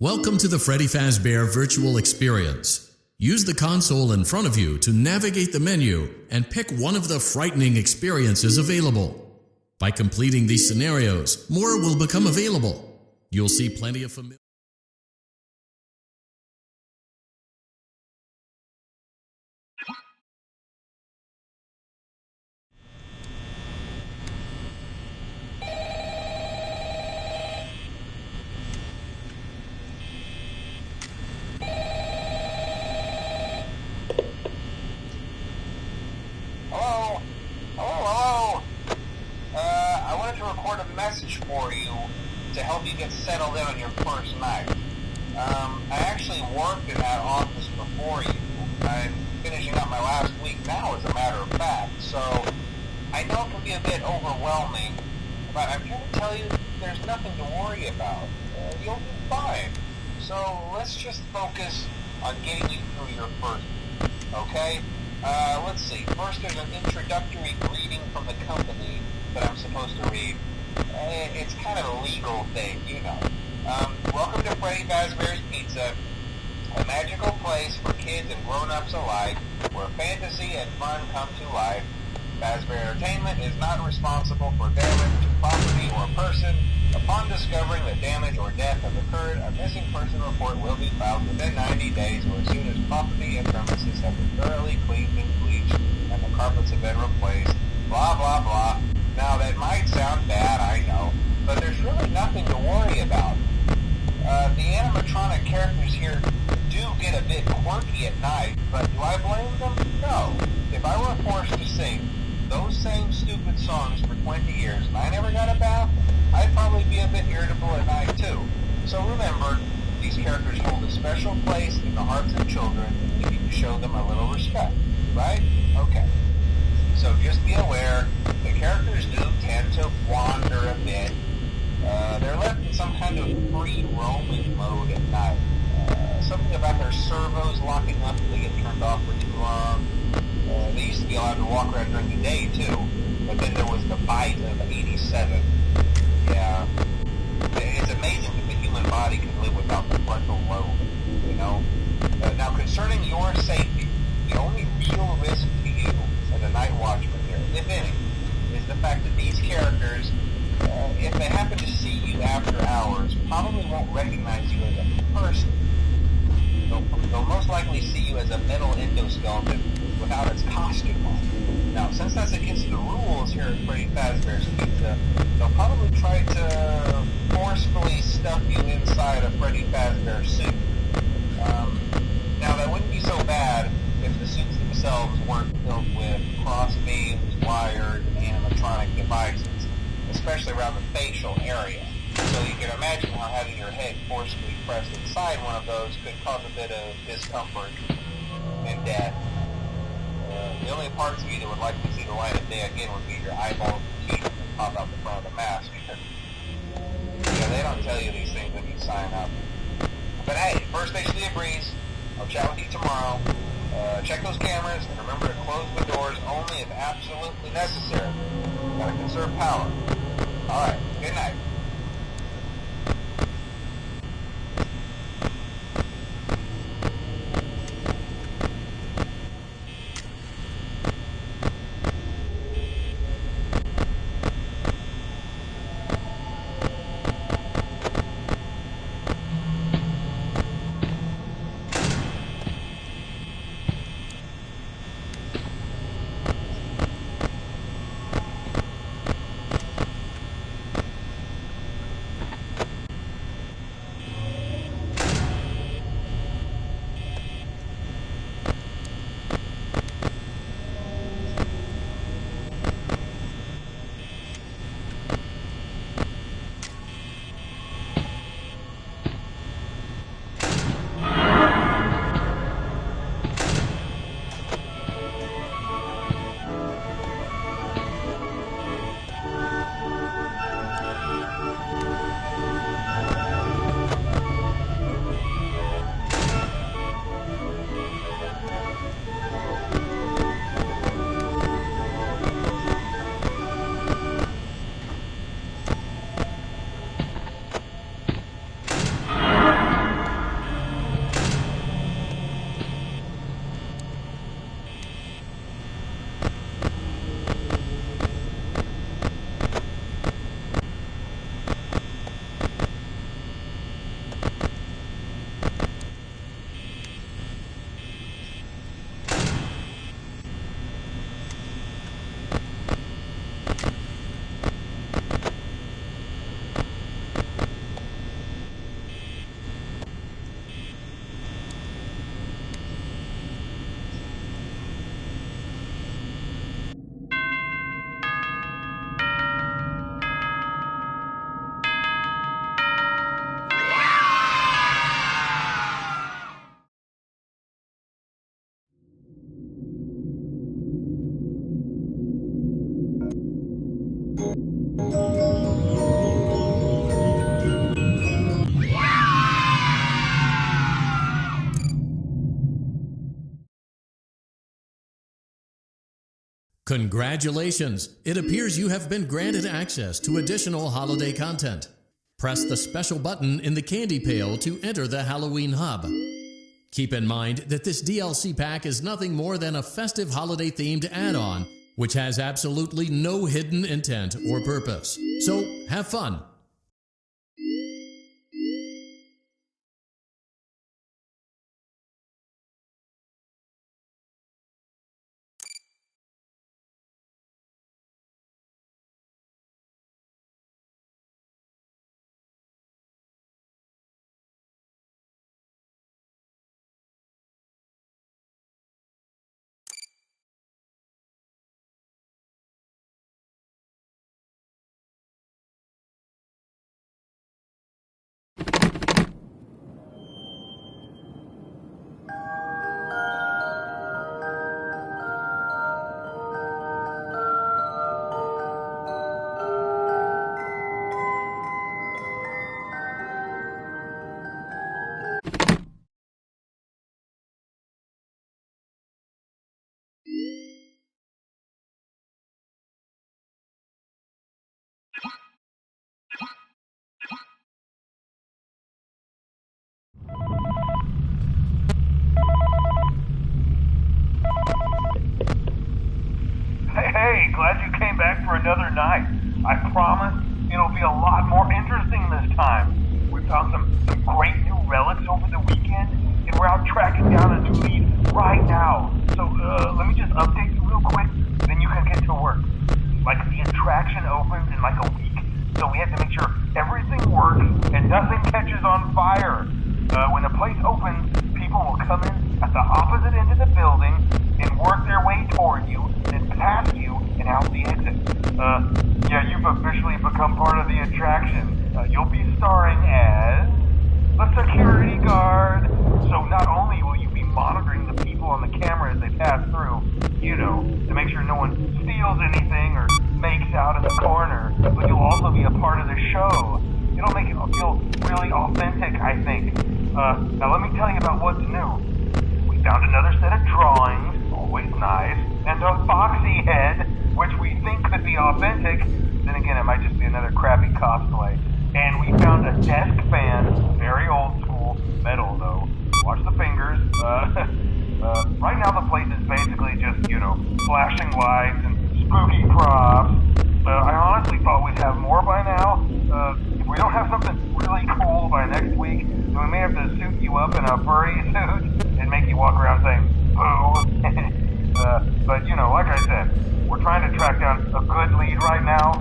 Welcome to the Freddy Fazbear Virtual Experience. Use the console in front of you to navigate the menu and pick one of the frightening experiences available. By completing these scenarios, more will become available. You'll see plenty of familiar... Message for you to help you get settled in on your first night. I actually worked in that office before you. I'm finishing up my last week now, as a matter of fact, so I know it can be a bit overwhelming, but I'm here to tell you there's nothing to worry about. You'll be fine. So let's just focus on getting you through your first week, okay? Let's see. First, there's an introductory greeting from the company that I'm supposed to read. It's kind of a legal thing, you know. Welcome to Freddy Fazbear's Pizza, a magical place for kids and grown-ups alike, where fantasy and fun come to life. Fazbear Entertainment is not responsible for damage to property or person. Upon discovering that damage or death has occurred, a missing person report will be filed within 90 days or as soon as property and premises have been thoroughly cleaned and bleached and the carpets have been replaced. Blah, blah, blah. Now, that might sound bad, I know, but there's really nothing to worry about. The animatronic characters here do get a bit quirky at night, but do I blame them? No. If I were forced to sing those same stupid songs for 20 years and I never got a bath, I'd probably be a bit irritable at night too. So remember, these characters hold a special place in the hearts of children, and we need to show them a little respect, right? Okay. So just be aware, the characters do tend to wander a bit. They're left in some kind of free roaming mode at night. Something about their servos locking up if they get turned off for too long. They used to be allowed to walk around during the day too, but then there was the bite of 87. Yeah. It's amazing that the human body can live without the frontal lobe, you know? Now concerning your safety, the only real risk to you as a night watchman here, if any, is the fact that these characters, if they happen to see you after hours, probably won't recognize you as a person. They'll most likely see you as a metal endoskeleton without its costume on. Now, since that's against the rules here at Freddy Fazbear's Pizza, they'll probably try to forcefully stuff you inside a Freddy Fazbear suit. Now, that wouldn't be so bad if the suits themselves weren't filled with cross beams, wired, and animatronic devices, especially around the facial area. So you can imagine how having your head forcefully pressed inside one of those could cause a bit of discomfort and death. The only parts of you that would like to see the light of day again would be your eyeballs and teeth that pop out the front of the mask. Yeah, they don't tell you these things when you sign up. But hey, first basically agrees. I'll chat with you tomorrow. Check those cameras, and remember to close the doors only if absolutely necessary. Gotta conserve power. Alright, good night. Congratulations! It appears you have been granted access to additional holiday content. Press the special button in the candy pail to enter the Halloween Hub. Keep in mind that this DLC pack is nothing more than a festive holiday-themed add-on, which has absolutely no hidden intent or purpose. So, have fun! Hey, glad you came back for another night. I promise it'll be a lot more interesting this time. We found some great new relics over the weekend, and we're out tracking down a new lead right now. So, let me just update you real quick, then you can get to work. Like, the attraction opens in like a week, so we have to make sure everything works and nothing catches on fire. When the place opens, people will come in at the opposite end of the building and work their way toward you, then past you, and out the exit. Yeah, you've officially become part of the attraction. You'll be starring as a security guard. So not only will you be monitoring the people on the camera as they pass through, you know, to make sure no one steals anything or makes out in the corner, but you'll also be a part of the show. It'll make it feel really authentic, I think. Now let me tell you about what's new. We found another set of drawings, always nice, and a foxy head, which we think could be authentic. Then again, it might just be another crappy cosplay. And we found a desk fan, very old school, metal though. Watch the fingers. Right now the place is basically just, you know, flashing lights and spooky props. I honestly thought we'd have more by now. If we don't have something really cool by next week, then we may have to suit you up in a furry suit and make you walk around saying, boo. But, you know, like I said, we're trying to track down a good lead right now.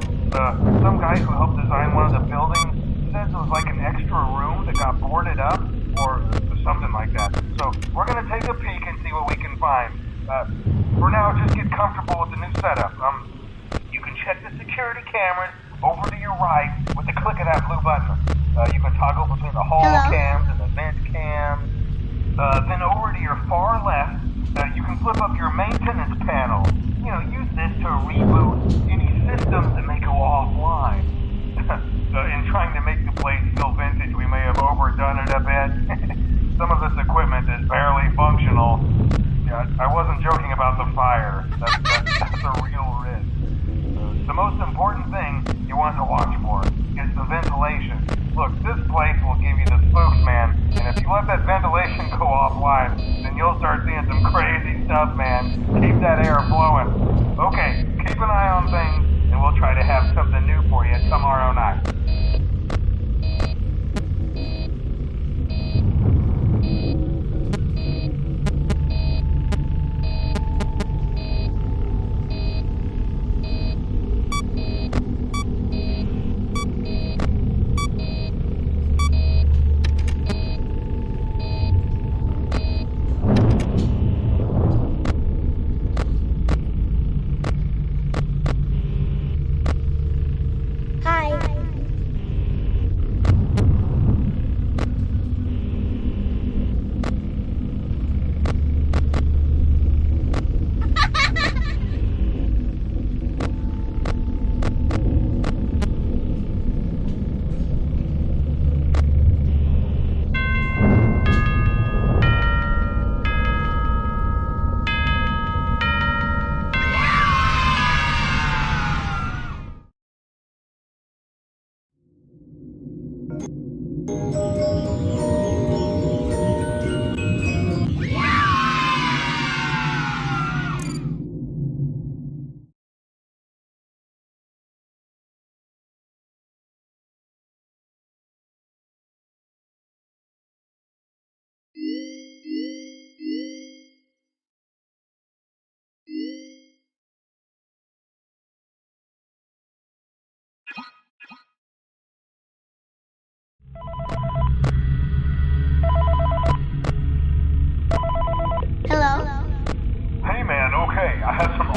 Some guy who helped design one of the buildings says it was like an extra room that got boarded up, or something like that. So, we're gonna take a peek and see what we can find. For now, just get comfortable with the new setup. You can check the security cameras over to your right with the click of that blue button. You can toggle between the hall cams and the vent cams. Then over to your far left, you can flip up your maintenance panel. You know, use this to reboot any systems that may go offline. In trying to make the place feel vintage, we may have overdone it a bit. Some of this equipment is barely functional. Yeah, I wasn't joking about the fire. That's a real risk. The most important thing you want to watch for is the ventilation. Look, this place will give you the spooks, man, and if you let that ventilation go offline, then you'll start seeing some crazy stuff, man. Keep that air flowing. Okay, keep an eye on things, and we'll try to have something new for you tomorrow night.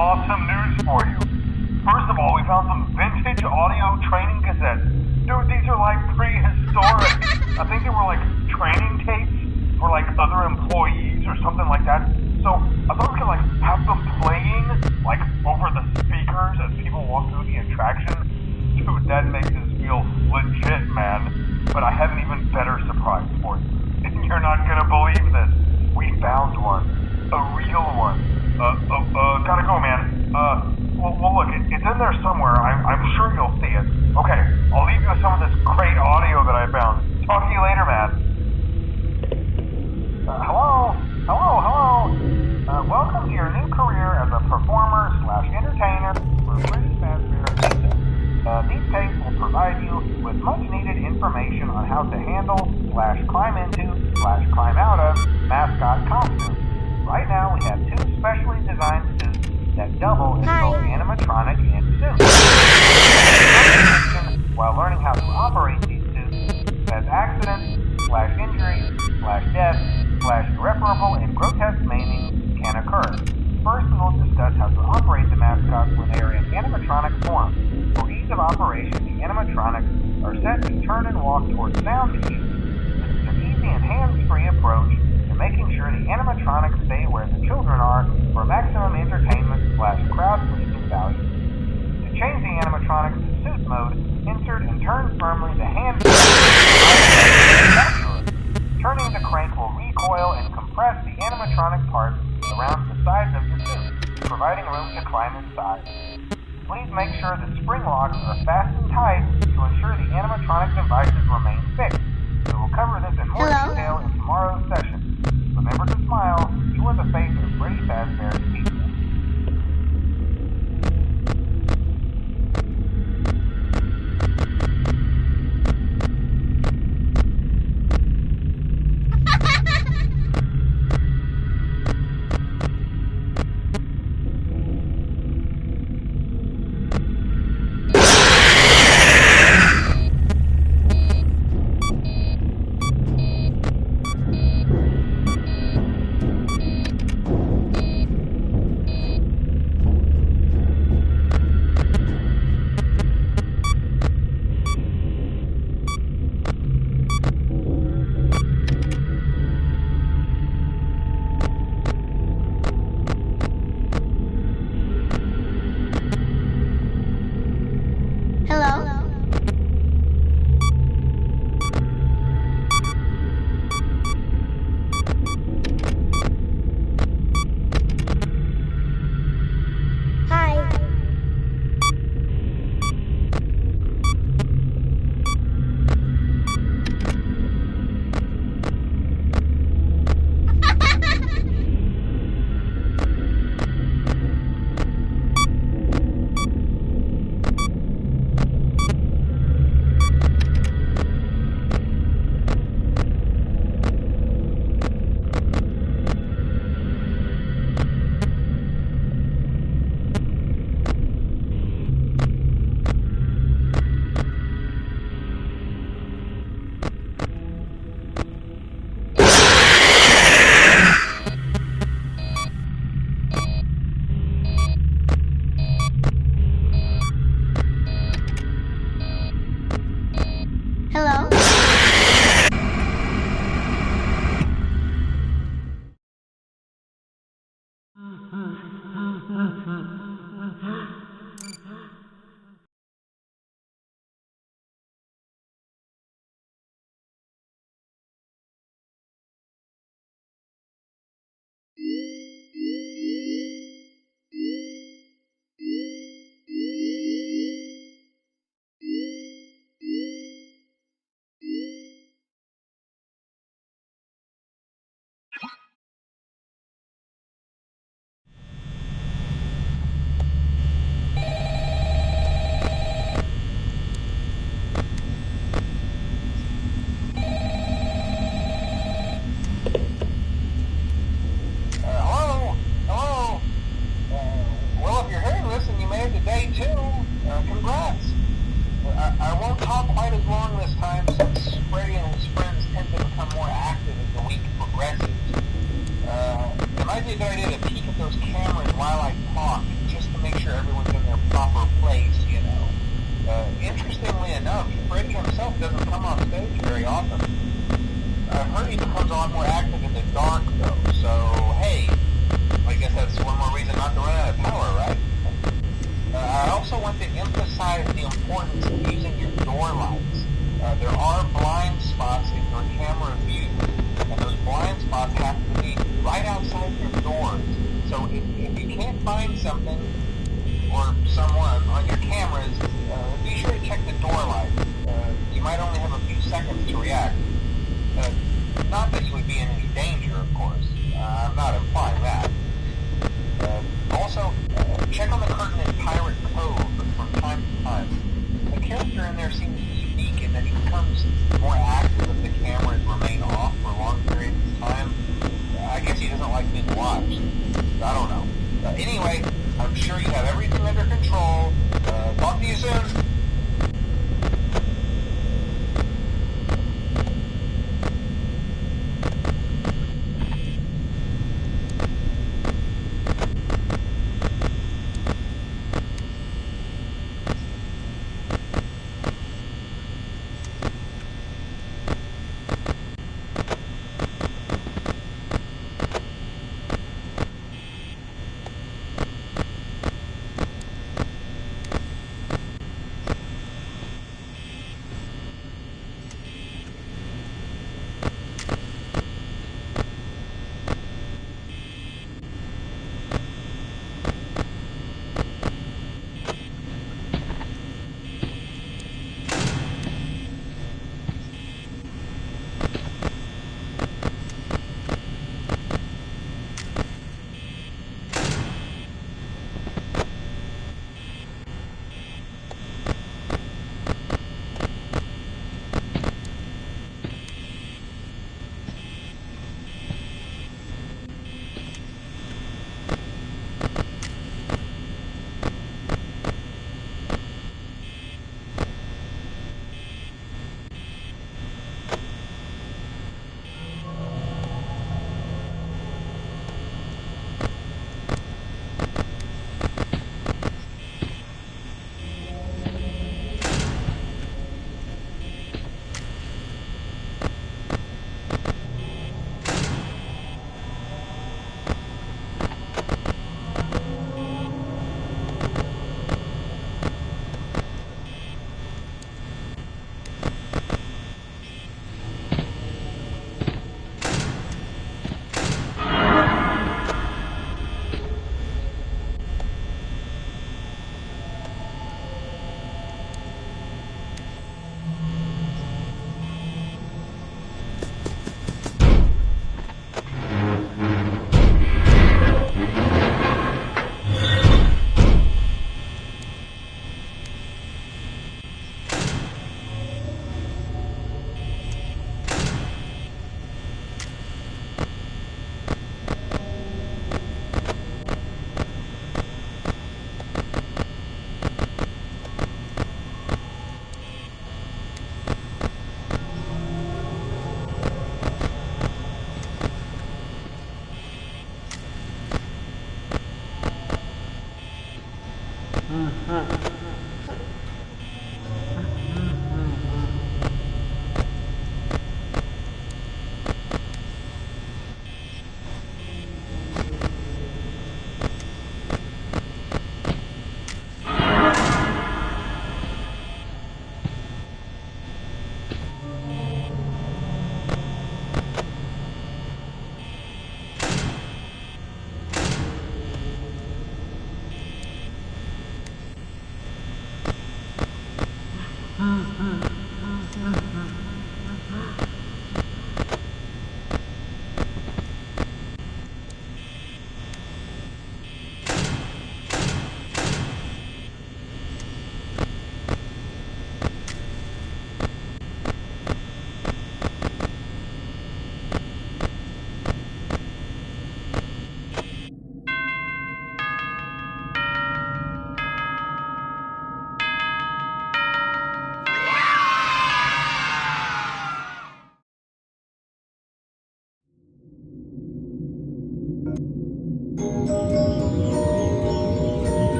awesome news for you. First of all, we found some vintage audio training cassettes. Dude, these are like prehistoric. I think they were like training tapes for like other employees or something like that. So I thought we could like have them playing like over the speakers as people walk through the attraction. Dude, that makes us feel legit, man. But I have an even better surprise for you. And you're not gonna believe this. We found one. A real one. Gotta go, man. Well, look, it's in there somewhere. I'm sure you'll see it. Okay, I'll leave you with some of this great audio that I found. Talk to you later, man. Hello? Welcome to your new career as a performer/entertainer for Freddy Fazbear Pizza. These tapes will provide you with much-needed information on how to handle/climb into/climb out of mascot costumes. Right now, we have 2 specially designed suits that double as both animatronic and suit. While learning how to operate these suits, as accidents/injuries/death/irreparable and grotesque maiming can occur. First, we will discuss how to operate the mascots when they are in animatronic form. For ease of operation, the animatronics are set to turn and walk towards sound cues. This is an easy and hands-free approach to making sure the animatronics stay where the children are for maximum entertainment/crowd-pleasing value. To change the animatronics to suit mode, insert and turn firmly the hand Turning the crank will recoil and compress the animatronic parts around the sides of the suit, providing room to climb inside. Please make sure the spring locks are fastened tight to ensure the animatronic devices remain fixed. We will cover this in more detail in tomorrow's session. Remember to smile. You are the face of Freddy Fazbear's Pizza. might be a good idea to peek at those cameras while I talk, make sure everyone's in their proper place, you know. Interestingly enough, Freddy himself doesn't come on stage very often. I heard he becomes a lot more active in the dark, though, so hey, I guess that's one more reason not to run out of power, right? I also want to emphasize the importance of using your door lights. There are blind spots in your camera view, and those blind spots have to be right outside your doors. So if you can't find something or someone on your cameras, be sure to check the door lights. You might only have a few seconds to react. Not that you would be in any danger, of course. I'm not implying that. Also, check on the curtain in Pirate Cove from time to time. The character in there seems unique in that he becomes more active if the cameras remain off for long periods of time. I guess he doesn't like being watched. I don't know. Anyway, I'm sure you have everything under control. Talk to you soon.